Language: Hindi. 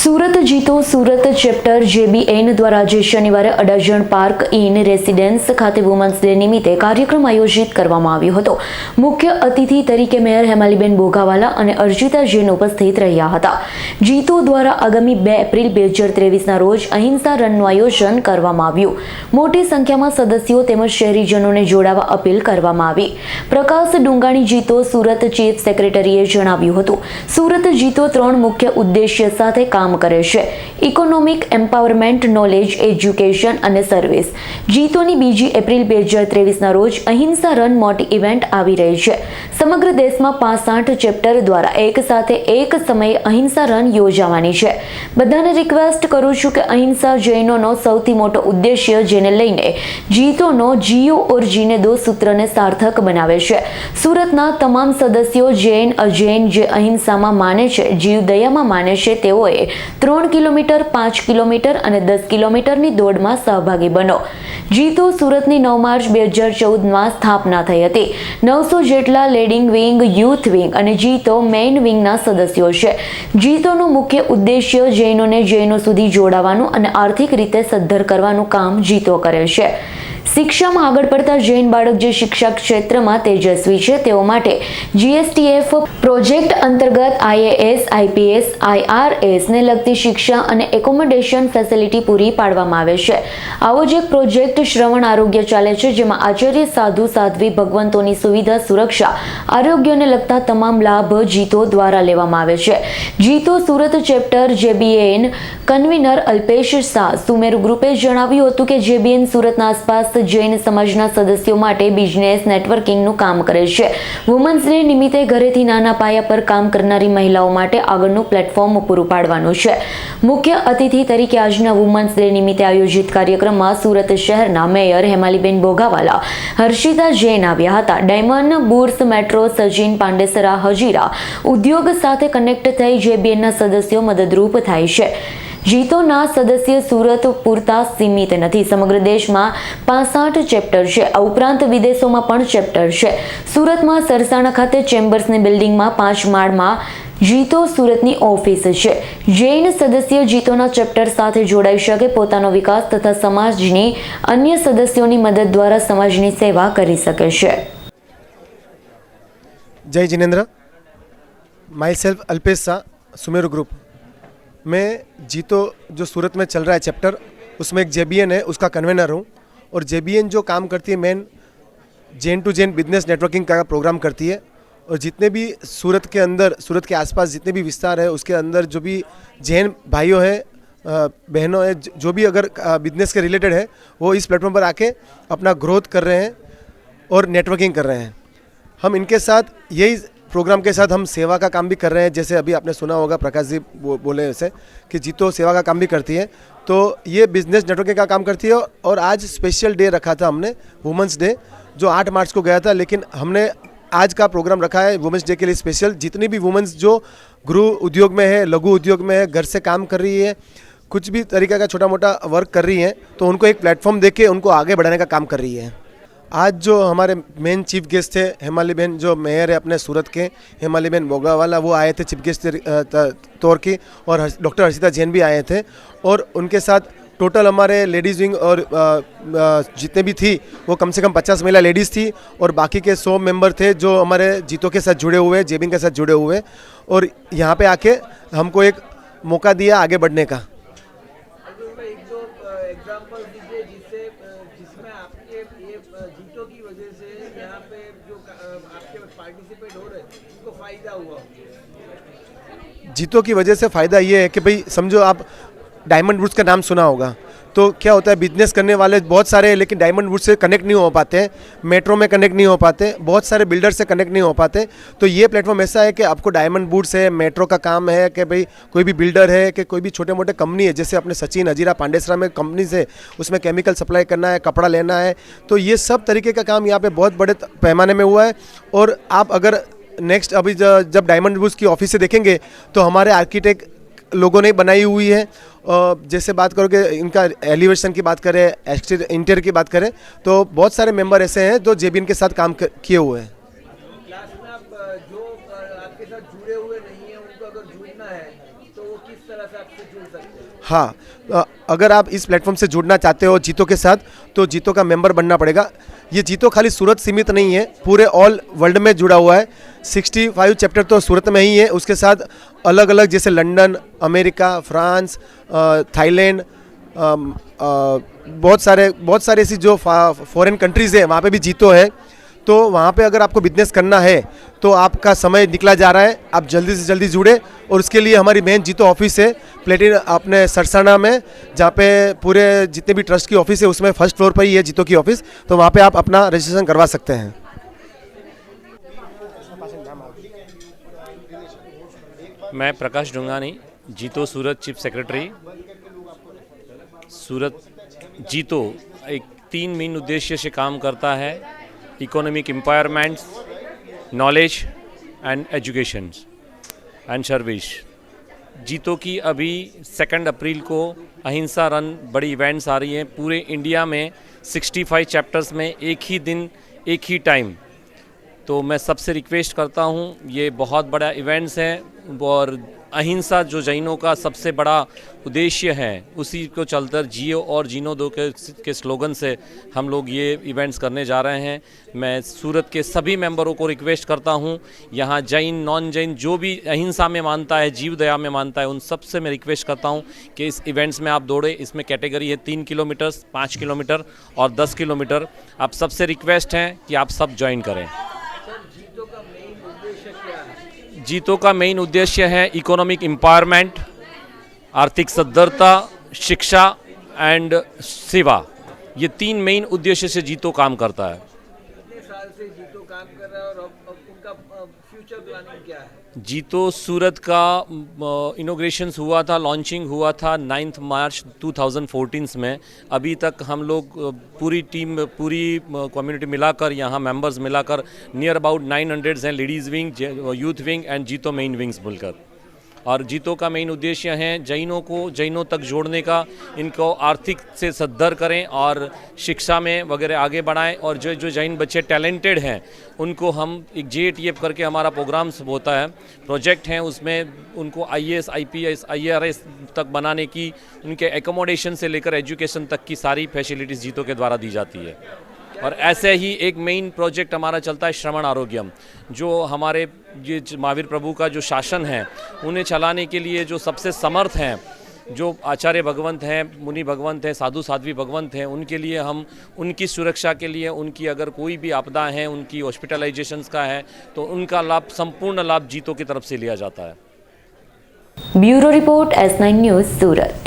સુરત જીતો સુરત ચેપ્ટર JBN દ્વારા આજે શનિવારે અડાજણ પાર્ક ઇન રેસિડેન્સ ખાતે વુમન્સ ડે નિમિત્તે કાર્યક્રમ આયોજિત કરવામાં આવ્યો હતો। મુખ્ય અતિથિ તરીકે મેયર હેમાલીબેન બોઘાવાલા અને અર્ચિતા જૈન ઉપસ્થિત રહ્યા હતા। જીતો દ્વારા આગામી 2 એપ્રિલ 2023ના રોજ અહિંસા રનનું આયોજન કરવામાં આવ્યું। મોટી સંખ્યામાં સદસ્યો તેમજ શહેરીજનોને જોડાવા અપીલ કરવામાં આવી। પ્રકાશ ડુંગાણી જીતો સુરત ચીફ સેક્રેટરીએ જણાવ્યું હતું, સુરત જીતો 3 મુખ્ય ઉદ્દેશ્ય સાથે કામ કરે છે: ઇકોનોમિક એમ્પાવરમેન્ટ, નોલેજ, એજ્યુકેશન અને સર્વિસ। જીતોની 2 એપ્રિલ 2023ના રોજ અહિંસા રન મોટી ઇવેન્ટ આવી રહી છે। સમગ્ર દેશમાં 65 ચેપ્ટર દ્વારા એક સાથે એક સમયે અહિંસા રન યોજાવાની છે। બધાને રિક્વેસ્ટ કરું છું કે અહિંસા જૈનોનો સૌથી મોટો ઉદ્દેશ્ય જેને લઈને જીતોનો જીઓ ઓર જીને દો સૂત્રને સાર્થક બનાવે છે। સુરતના તમામ સદસ્યો જૈન અજૈન જે અહિંસામાં માને છે, જીવ દયામાં માને છે, તેઓએ 3 કિલોમીટર, 5 કિલોમીટર અને 10 કિલોમીટરની દોડમાં સહભાગી બનો। જીતો સુરતની 9 માર્ચ 2014માં સ્થાપના થઈ હતી। 900 જેટલા લીડિંગ વિંગ, યુથ વિંગ અને જીતો મેઇન વિંગના સદસ્યો છે। જીતોનો મુખ્ય ઉદ્દેશ્ય જૈનો સુધી જોડાવાનું અને આર્થિક રીતે સદ્ધર કરવાનું કામ જીતો કરે છે। શિક્ષામાં આગળ પડતા જૈન બાળક જે શિક્ષા ક્ષેત્રમાં તેજસ્વી છે તેઓ માટે GSTF પ્રોજેક્ટ અંતર્ગત IAS, IPS, IRS ને લગતી શિક્ષા અને એકોમોડેશન ફેસિલિટી પૂરી પાડવામાં આવે છે। આવો જ એક પ્રોજેક્ટ શ્રવણ આરોગ્ય ચાલે છે, જેમાં આચાર્ય, સાધુ, સાધ્વી, ભગવંતોની સુવિધા, સુરક્ષા, આરોગ્યને લગતા તમામ લાભ જીતો દ્વારા લેવામાં આવે છે। JITO Surat chapter JBN convener Alpesh Shah Sumeru ગ્રુપે જણાવ્યું હતું કે JBN સુરતના આસપાસ જૈન સમાજના સદસ્યો માટે બિઝનેસ નેટવર્કિંગનું કામ કરે છે। વુમન્સ ડે નિમિત્તે ઘરેથી નાના પાયા પર કામ કરનારી મહિલાઓ માટે આગળનું પ્લેટફોર્મ પૂરું પાડવાનું છે। મુખ્ય અતિથિ તરીકે આજના વુમન્સ ડે નિમિત્તે આયોજિત કાર્યક્રમમાં સુરત શહેરના મેયર હેમાલીબેન બોઘાવાલા, હર્ષિતા જૈન આવ્યા હતા। Diamond bourse, metro, Sachin Pandesara, Hazira ઉદ્યોગ સાથે કનેક્ટ થઈ JBNના સદસ્યો મદદરૂપ થાય છે। જીતોના સદસ્ય સુરત પૂરતા સીમિત નથી, સમગ્ર દેશમાં 65 ચેપ્ટર છે। આ ઉપરાંત વિદેશોમાં પણ ચેપ્ટર છે। સુરતમાં સરસાણા ખાતે ચેમ્બર્સની બિલ્ડિંગમાં 5 માળમાં જીતો સુરતની ઓફિસ છે। જૈન સદસ્ય જીતોના ચેપ્ટર સાથે જોડાઈ શકે, પોતાનો વિકાસ તથા સમાજની અન્ય સદસ્યોની મદદ દ્વારા સમાજની સેવા કરી શકે છે। जय Jinendra. My self Alpesh Shah, Sumeru group. मैं जीतो जो सूरत में चल रहा है चैप्टर, उसमें एक JBN है, उसका कन्वेनर हूँ। और JBN जो काम करती है main Jain to Jain business networking का प्रोग्राम करती है। और जितने भी सूरत के अंदर, सूरत के आसपास जितने भी विस्तार है, उसके अंदर जो भी जैन भाइयों हैं, बहनों हैं, जो भी अगर बिजनेस के रिलेटेड है, वो इस प्लेटफॉर्म पर आके अपना ग्रोथ कर रहे हैं और नेटवर्किंग कर रहे हैं। हम इनके साथ यही प्रोग्राम के साथ हम सेवा का काम भी कर रहे हैं। जैसे अभी आपने सुना होगा प्रकाश जी बोले ऐसे कि जीतो सेवा का काम भी करती है, तो ये बिजनेस नेटवर्किंग का काम करती है। और आज स्पेशल डे रखा था हमने, वुमेंस डे, जो 8 मार्च को गया था, लेकिन हमने आज का प्रोग्राम रखा है वुमेंस डे के लिए स्पेशल। जितनी भी वुमेंस जो गृह उद्योग में है, लघु उद्योग में है, घर से काम कर रही है, कुछ भी तरीके का छोटा मोटा वर्क कर रही हैं, तो उनको एक प्लेटफॉर्म देके उनको आगे बढ़ाने का काम कर रही है। आज जो हमारे मेन चीफ गेस्ट थे हेमालीबेन, जो मेयर है अपने सूरत के, हेमालीबेन बोघावाला, वो आए थे चीफ गेस्ट तौर की। और डॉक्टर हर्षिता जैन भी आए थे। और उनके साथ टोटल हमारे लेडीज़ विंग और जितने भी थी वो कम से कम 50 महिला लेडीज़ थी। और बाकी के 100 मेंबर थे जो हमारे जीतों के साथ जुड़े हुए, JBN के साथ जुड़े हुए। और यहाँ पे आके हमको एक मौका दिया आगे बढ़ने का। जिसमें आपके ये जीतों की वजह से यहाँ पे जो आपके पार्टिसिपेट हो रहे हैं उनको फ़ायदा हुआ। जीतों की वजह से फ़ायदा ये है कि भाई समझो आप डायमंड वुड्स का नाम सुना होगा, तो क्या होता है बिजनेस करने वाले बहुत सारे हैं, लेकिन डायमंड वुड्स से कनेक्ट नहीं हो पाते हैं, मेट्रो में कनेक्ट नहीं हो पाते, बहुत सारे बिल्डर से कनेक्ट नहीं हो पाते। तो ये प्लेटफॉर्म ऐसा है कि आपको डायमंड वुड्स है, मेट्रो का काम है, कि भाई कोई भी बिल्डर है, कि कोई भी छोटे मोटे कंपनी है, जैसे अपने सचिन, हजीरा, पांडेसरा में कंपनी से उसमें केमिकल सप्लाई करना है, कपड़ा लेना है, तो ये सब तरीके का काम यहाँ पे बहुत बड़े पैमाने में हुआ है। और आप अगर नेक्स्ट अभी जब डायमंड वुड्स की ऑफिस से देखेंगे तो हमारे आर्किटेक्ट लोगों ने बनाई हुई है। जैसे बात करो कि इनका एलिवेशन की बात करें, इंटीरियर की बात करें, तो बहुत सारे मेंबर ऐसे हैं जो JBN के साथ काम किए हुए हैं। क्लास में आप जो आपके साथ जुड़े हुए नहीं हैं, उनको अगर जुड़ना है तो वो किस तरह से आपसे जुड़ सकते हैं? हाँ, अगर आप इस प्लेटफॉर्म से जुड़ना चाहते हो जीतो के साथ तो जीतो का मेंबर बनना पड़ेगा। ये जीतो खाली सूरत सीमित नहीं है, पूरे ऑल वर्ल्ड में जुड़ा हुआ है। 65 चैप्टर तो सूरत में ही है, उसके साथ अलग अलग जैसे लंदन, अमेरिका, फ्रांस, थाईलैंड, बहुत सारे ऐसी जो फॉरेन कंट्रीज़ है वहाँ पे भी जीतो है। तो वहाँ पे अगर आपको बिजनेस करना है तो आपका समय निकला जा रहा है, आप जल्दी से जल्दी जुड़े। और उसके लिए हमारी मेन जीतो ऑफिस है प्लेटिन अपने सरसाना में, जहाँ पे पूरे जितने भी ट्रस्ट की ऑफिस है उसमें फर्स्ट फ्लोर पर ही है जीतो की ऑफिस। तो वहाँ पे आप अपना रजिस्ट्रेशन करवा सकते हैं। मैं प्रकाश डुंगानी, जीतो सूरत चीफ सेक्रेटरी। सूरत जीतो एक 3 मेन उद्देश्य से काम करता है: economic empowerment, knowledge and education and service. जीतो की अभी 2 अप्रैल को अहिंसा रन बड़ी इवेंट्स आ रही हैं पूरे इंडिया में, 65 चैप्टर्स में एक ही दिन एक ही टाइम। तो मैं सबसे रिक्वेस्ट करता हूँ, ये बहुत बड़ा इवेंट्स है और अहिंसा जो जैनों का सबसे बड़ा उद्देश्य है उसी को चलकर जियो और जीनो दो के स्लोगन से हम लोग ये इवेंट्स करने जा रहे हैं। मैं सूरत के सभी मेंबरों को रिक्वेस्ट करता हूँ, यहाँ जैन नॉन जैन जो भी अहिंसा में मानता है, जीव दया में मानता है, उन सब से मैं रिक्वेस्ट करता हूँ कि इस इवेंट्स में आप दौड़े। इसमें कैटेगरी है 3 किलोमीटर, 5 किलोमीटर और 10 किलोमीटर। आप सबसे रिक्वेस्ट है कि आप सब ज्वाइन करें। जीतो का मेन उद्देश्य क्या है? जीतो का मेन उद्देश्य है इकोनॉमिक एम्पावरमेंट, आर्थिक सद्धरता, शिक्षा एंड सेवा। ये 3 मेन उद्देश्य से जीतो काम करता है। कितने साल से जीतो काम कर रहा है और अब उनका फ्यूचर प्लानिंग क्या है? जीतो सूरत का इनोग्रेशन हुआ था, लॉन्चिंग हुआ था 9 मार्च 2014 में। अभी तक हम लोग पूरी टीम, पूरी कम्युनिटी मिलाकर, यहाँ मेंबर्स मिलाकर नियर अबाउट 900 हैं, ladies wing, youth wing and जीतो मेन विंग्स बोलकर। और जीतो का मेन उद्देश्य है जैनों को जैनों तक जोड़ने का, इनको आर्थिक से सद्धर करें और शिक्षा में वगैरह आगे बढ़ाएं। और जो जो जैन बच्चे टैलेंटेड हैं उनको हम एक JATF करके हमारा प्रोग्राम्स होता है, प्रोजेक्ट हैं, उसमें उनको IAS, IPS, IRS तक बनाने की, उनके एकोमोडेशन से लेकर एजुकेशन तक की सारी फैसिलिटीज़ जीतो के द्वारा दी जाती है। और ऐसे ही एक मेन प्रोजेक्ट हमारा चलता है श्रवण आरोग्यम, जो हमारे ये महावीर प्रभु का जो शासन है उन्हें चलाने के लिए जो सबसे समर्थ हैं, जो आचार्य भगवंत हैं, मुनि भगवंत हैं, साधु साध्वी भगवंत हैं, उनके लिए हम उनकी सुरक्षा के लिए, उनकी अगर कोई भी आपदा है, उनकी हॉस्पिटलाइजेशंस का है तो उनका लाभ, संपूर्ण लाभ जीतो की तरफ से लिया जाता है। ब्यूरो रिपोर्ट S9 न्यूज़ सूरत।